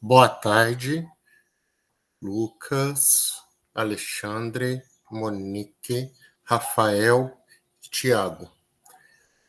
Boa tarde, Lucas, Alexandre, Monique, Rafael e Tiago.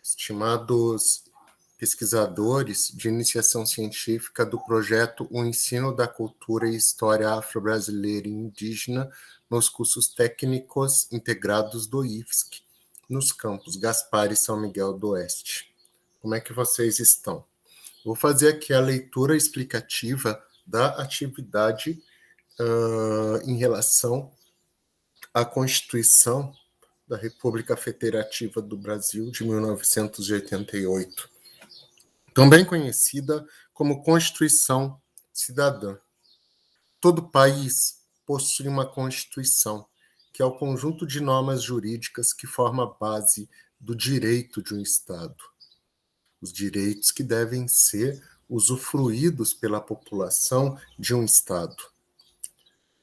Estimados pesquisadores de iniciação científica do projeto O Ensino da Cultura e História Afro-Brasileira e Indígena nos cursos técnicos integrados do IFSC, nos campos Gaspar e São Miguel do Oeste. Como é que vocês estão? Vou fazer aqui a leitura explicativa da atividade em relação à Constituição da República Federativa do Brasil de 1988, também conhecida como Constituição Cidadã. Todo país possui uma Constituição, que é o conjunto de normas jurídicas que forma a base do direito de um Estado. Os direitos que devem ser usufruídos pela população de um Estado.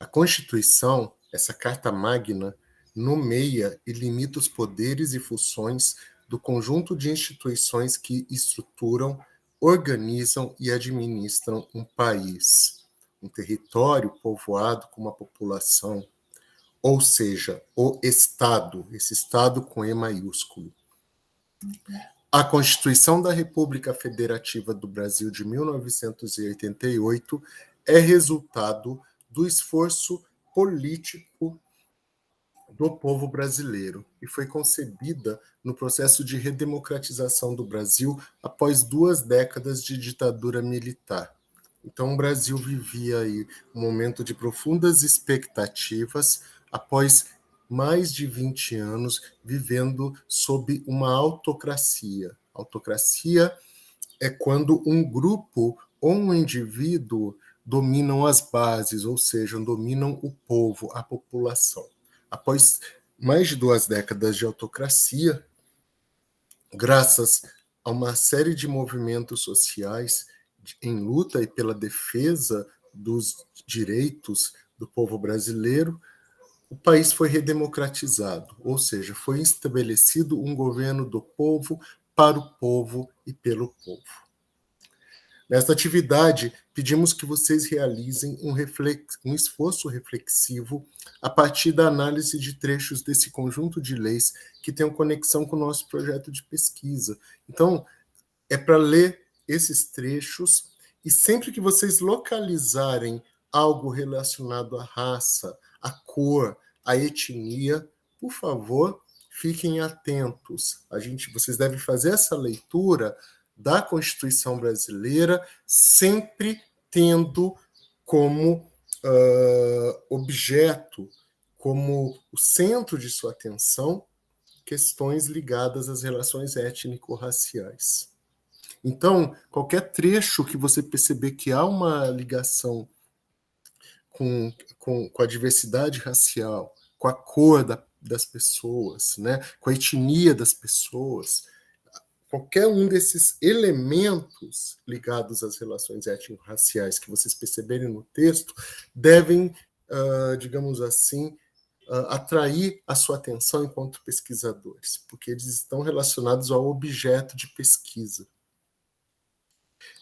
A Constituição, essa Carta Magna, nomeia e limita os poderes e funções do conjunto de instituições que estruturam, organizam e administram um país, um território povoado com uma população, ou seja, o Estado, esse Estado com E maiúsculo. A Constituição da República Federativa do Brasil de 1988 é resultado do esforço político do povo brasileiro e foi concebida no processo de redemocratização do Brasil após 2 décadas de ditadura militar. Então, o Brasil vivia aí um momento de profundas expectativas após mais de 20 anos vivendo sob uma autocracia. Autocracia é quando um grupo ou um indivíduo dominam as bases, ou seja, dominam o povo, a população. Após mais de 2 décadas de autocracia, graças a uma série de movimentos sociais em luta e pela defesa dos direitos do povo brasileiro, o país foi redemocratizado, ou seja, foi estabelecido um governo do povo, para o povo e pelo povo. Nesta atividade, pedimos que vocês realizem um esforço reflexivo a partir da análise de trechos desse conjunto de leis que tenham conexão com o nosso projeto de pesquisa. Então, é para ler esses trechos e sempre que vocês localizarem algo relacionado à raça, à cor, à etnia, por favor, fiquem atentos. Vocês devem fazer essa leitura da Constituição brasileira, sempre tendo como objeto, como o centro de sua atenção, questões ligadas às relações étnico-raciais. Então, qualquer trecho que você perceber que há uma ligação com a diversidade racial, com a cor das pessoas, né, com a etnia das pessoas, qualquer um desses elementos ligados às relações étnico-raciais que vocês perceberem no texto devem, digamos assim, atrair a sua atenção enquanto pesquisadores, porque eles estão relacionados ao objeto de pesquisa.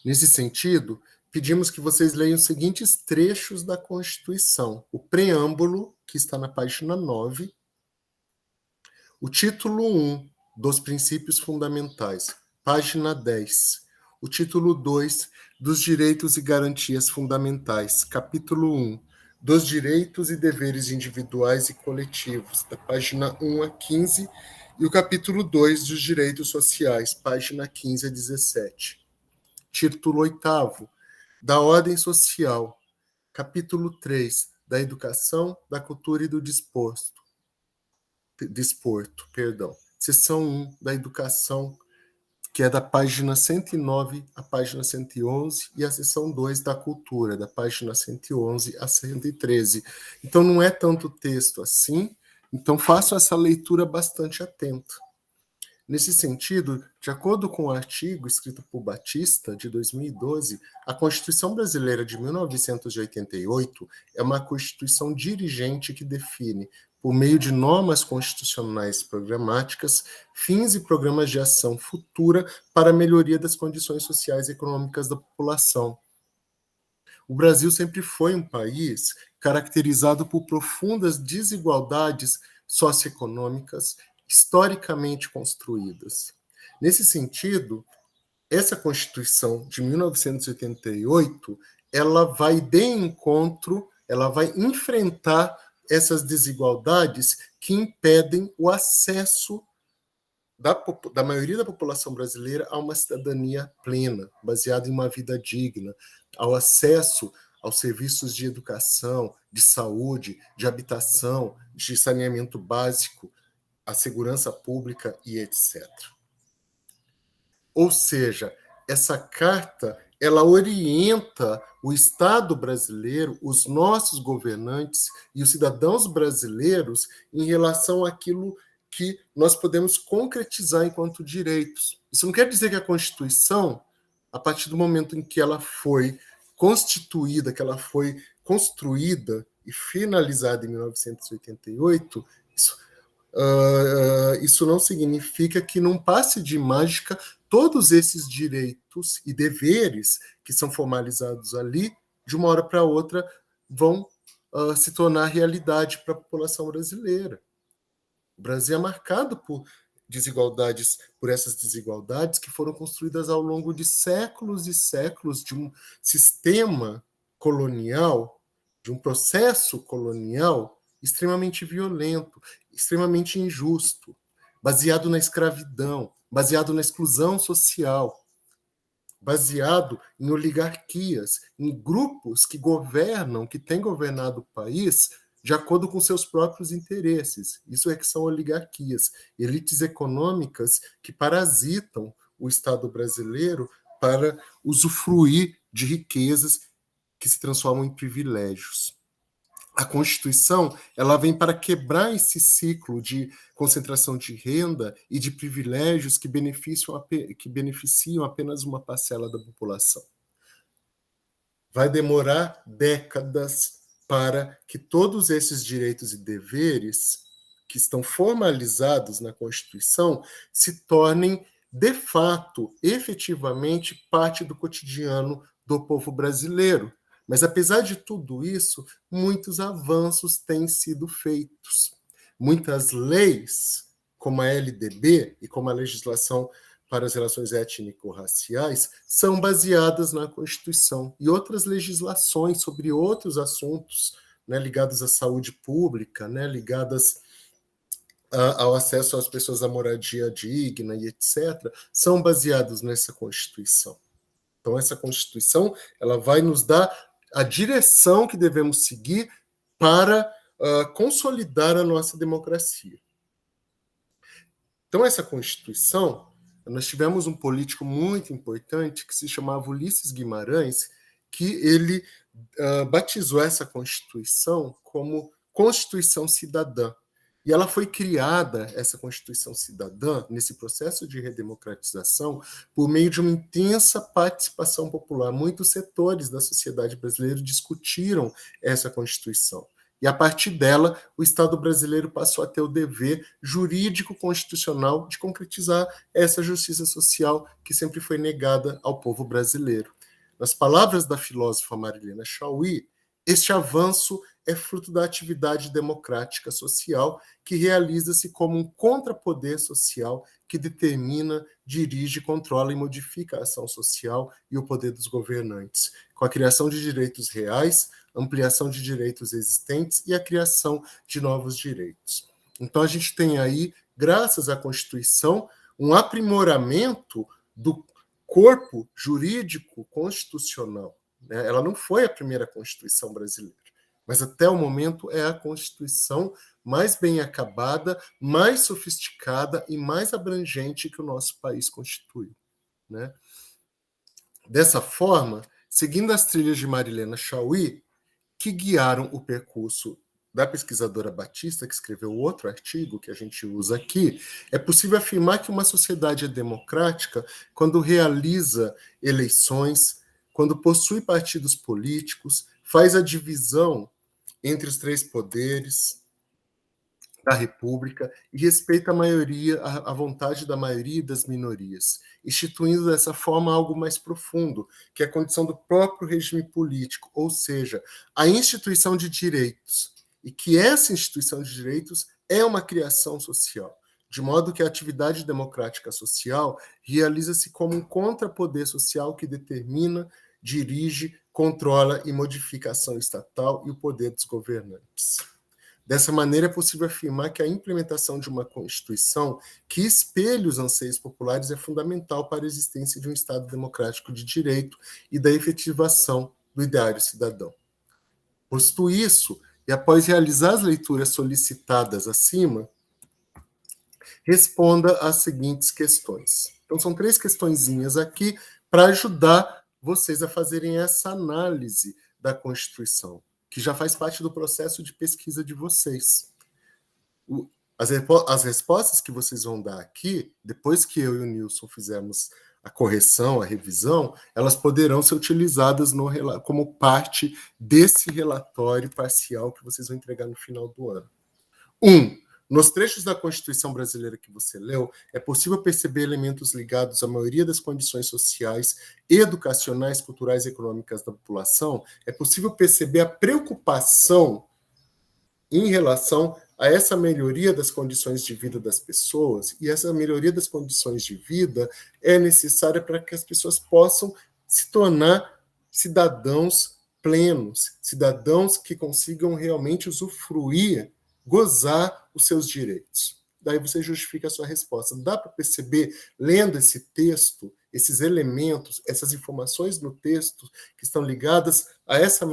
Nesse sentido, pedimos que vocês leiam os seguintes trechos da Constituição. O preâmbulo, que está na página 9, o título 1, dos princípios fundamentais, página 10. O título 2, dos direitos e garantias fundamentais, capítulo 1, dos direitos e deveres individuais e coletivos, da página 1 a 15, e o capítulo 2, dos direitos sociais, página 15 a 17. Título 8º, da ordem social, capítulo 3, da educação, da cultura e do desporto, seção 1 da educação, que é da página 109 à página 111, e a seção 2 da cultura, da página 111 a 113. Então, não é tanto texto assim, então façam essa leitura bastante atenta. Nesse sentido, de acordo com o artigo escrito por Batista, de 2012, a Constituição Brasileira de 1988 é uma Constituição dirigente que define, por meio de normas constitucionais programáticas, fins e programas de ação futura para a melhoria das condições sociais e econômicas da população. O Brasil sempre foi um país caracterizado por profundas desigualdades socioeconômicas historicamente construídas. Nesse sentido, essa Constituição de 1988, ela vai de encontro, ela vai enfrentar essas desigualdades que impedem o acesso da maioria da população brasileira a uma cidadania plena, baseada em uma vida digna, ao acesso aos serviços de educação, de saúde, de habitação, de saneamento básico, à segurança pública e etc. Ou seja, essa carta ela orienta o Estado brasileiro, os nossos governantes e os cidadãos brasileiros em relação àquilo que nós podemos concretizar enquanto direitos. Isso não quer dizer que a Constituição, a partir do momento em que ela foi constituída, que ela foi construída e finalizada em 1988, isso não significa que num passe de mágica todos esses direitos e deveres que são formalizados ali, de uma hora para outra, vão se tornar realidade para a população brasileira. O Brasil é marcado por essas desigualdades que foram construídas ao longo de séculos e séculos de um sistema colonial, de um processo colonial extremamente violento, extremamente injusto, baseado na escravidão, baseado na exclusão social, baseado em oligarquias, em grupos que governam, que têm governado o país de acordo com seus próprios interesses. Isso é que são oligarquias, elites econômicas que parasitam o Estado brasileiro para usufruir de riquezas que se transformam em privilégios. A Constituição ela vem para quebrar esse ciclo de concentração de renda e de privilégios que beneficiam apenas uma parcela da população. Vai demorar décadas para que todos esses direitos e deveres que estão formalizados na Constituição se tornem, de fato, efetivamente, parte do cotidiano do povo brasileiro. Mas, apesar de tudo isso, muitos avanços têm sido feitos. Muitas leis, como a LDB e como a legislação para as relações étnico-raciais, são baseadas na Constituição. E outras legislações sobre outros assuntos, né, ligados à saúde pública, né, ligadas ao acesso às pessoas à moradia digna e etc., são baseados nessa Constituição. Então, essa Constituição ela vai nos dar a direção que devemos seguir para consolidar a nossa democracia. Então, essa Constituição, nós tivemos um político muito importante que se chamava Ulisses Guimarães, que ele batizou essa Constituição como Constituição Cidadã. E ela foi criada, essa Constituição Cidadã, nesse processo de redemocratização, por meio de uma intensa participação popular. Muitos setores da sociedade brasileira discutiram essa Constituição. E, a partir dela, o Estado brasileiro passou a ter o dever jurídico-constitucional de concretizar essa justiça social que sempre foi negada ao povo brasileiro. Nas palavras da filósofa Marilena Chauí, este avanço é fruto da atividade democrática social que realiza-se como um contrapoder social que determina, dirige, controla e modifica a ação social e o poder dos governantes, com a criação de direitos reais, ampliação de direitos existentes e a criação de novos direitos. Então, a gente tem aí, graças à Constituição, um aprimoramento do corpo jurídico constitucional. Ela não foi a primeira Constituição brasileira, mas até o momento é a Constituição mais bem acabada, mais sofisticada e mais abrangente que o nosso país constituiu. Né? Dessa forma, seguindo as trilhas de Marilena Chauí, que guiaram o percurso da pesquisadora Batista, que escreveu outro artigo que a gente usa aqui, é possível afirmar que uma sociedade é democrática quando realiza eleições, quando possui partidos políticos, faz a divisão entre os três poderes, da República e respeita a maioria, a vontade da maioria e das minorias, instituindo dessa forma algo mais profundo, que é a condição do próprio regime político, ou seja, a instituição de direitos, e que essa instituição de direitos é uma criação social, de modo que a atividade democrática social realiza-se como um contrapoder social que determina, dirige, controla e modifica a ação estatal e o poder dos governantes. Dessa maneira, é possível afirmar que a implementação de uma Constituição que espelhe os anseios populares é fundamental para a existência de um Estado democrático de direito e da efetivação do ideário cidadão. Posto isso, e após realizar as leituras solicitadas acima, responda às seguintes questões. Então, são 3 questõezinhas aqui para ajudar vocês a fazerem essa análise da Constituição, que já faz parte do processo de pesquisa de vocês. As respostas que vocês vão dar aqui, depois que eu e o Nilson fizermos a correção, a revisão, elas poderão ser utilizadas como parte desse relatório parcial que vocês vão entregar no final do ano. 1. Nos trechos da Constituição brasileira que você leu, é possível perceber elementos ligados à maioria das condições sociais, educacionais, culturais e econômicas da população? É possível perceber a preocupação em relação a essa melhoria das condições de vida das pessoas? E essa melhoria das condições de vida é necessária para que as pessoas possam se tornar cidadãos plenos, cidadãos que consigam realmente usufruir, gozar os seus direitos. Daí você justifica a sua resposta. Dá para perceber, lendo esse texto, esses elementos, essas informações no texto que estão ligadas a essa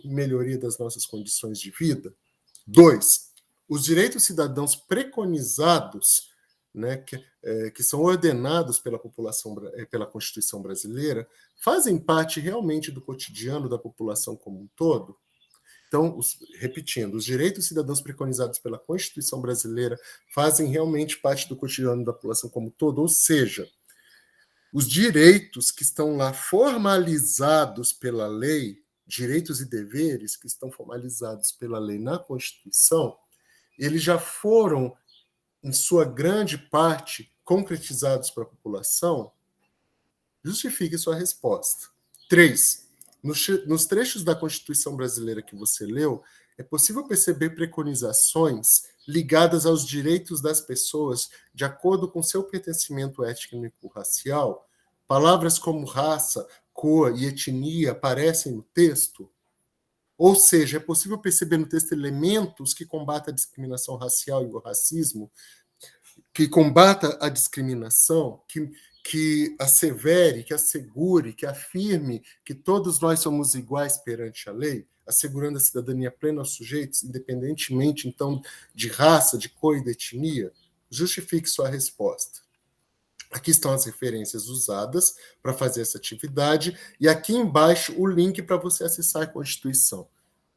melhoria das nossas condições de vida? 2. Os direitos cidadãos preconizados, né, que são ordenados pela população, pela Constituição brasileira, fazem parte realmente do cotidiano da população como um todo? Então, repetindo, os direitos cidadãos preconizados pela Constituição brasileira fazem realmente parte do cotidiano da população como um todo, ou seja, os direitos que estão lá formalizados pela lei, direitos e deveres que estão formalizados pela lei na Constituição, eles já foram, em sua grande parte, concretizados para a população? Justifique sua resposta. 3. Nos trechos da Constituição brasileira que você leu, é possível perceber preconizações ligadas aos direitos das pessoas de acordo com seu pertencimento étnico-racial? Palavras como raça, cor e etnia aparecem no texto? Ou seja, é possível perceber no texto elementos que combatam a discriminação racial e o racismo, que combata a discriminação, que assevere, que assegure, que afirme que todos nós somos iguais perante a lei, assegurando a cidadania plena aos sujeitos, independentemente, então, de raça, de cor e de etnia? Justifique sua resposta. Aqui estão as referências usadas para fazer essa atividade, e aqui embaixo o link para você acessar a Constituição.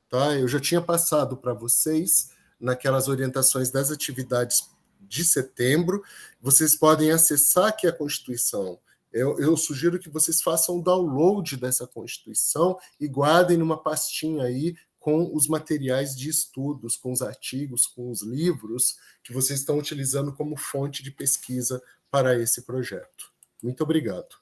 Tá? Eu já tinha passado para vocês, naquelas orientações das atividades de setembro, vocês podem acessar aqui a Constituição. Eu sugiro que vocês façam o download dessa Constituição e guardem numa pastinha aí com os materiais de estudos, com os artigos, com os livros que vocês estão utilizando como fonte de pesquisa para esse projeto. Muito obrigado.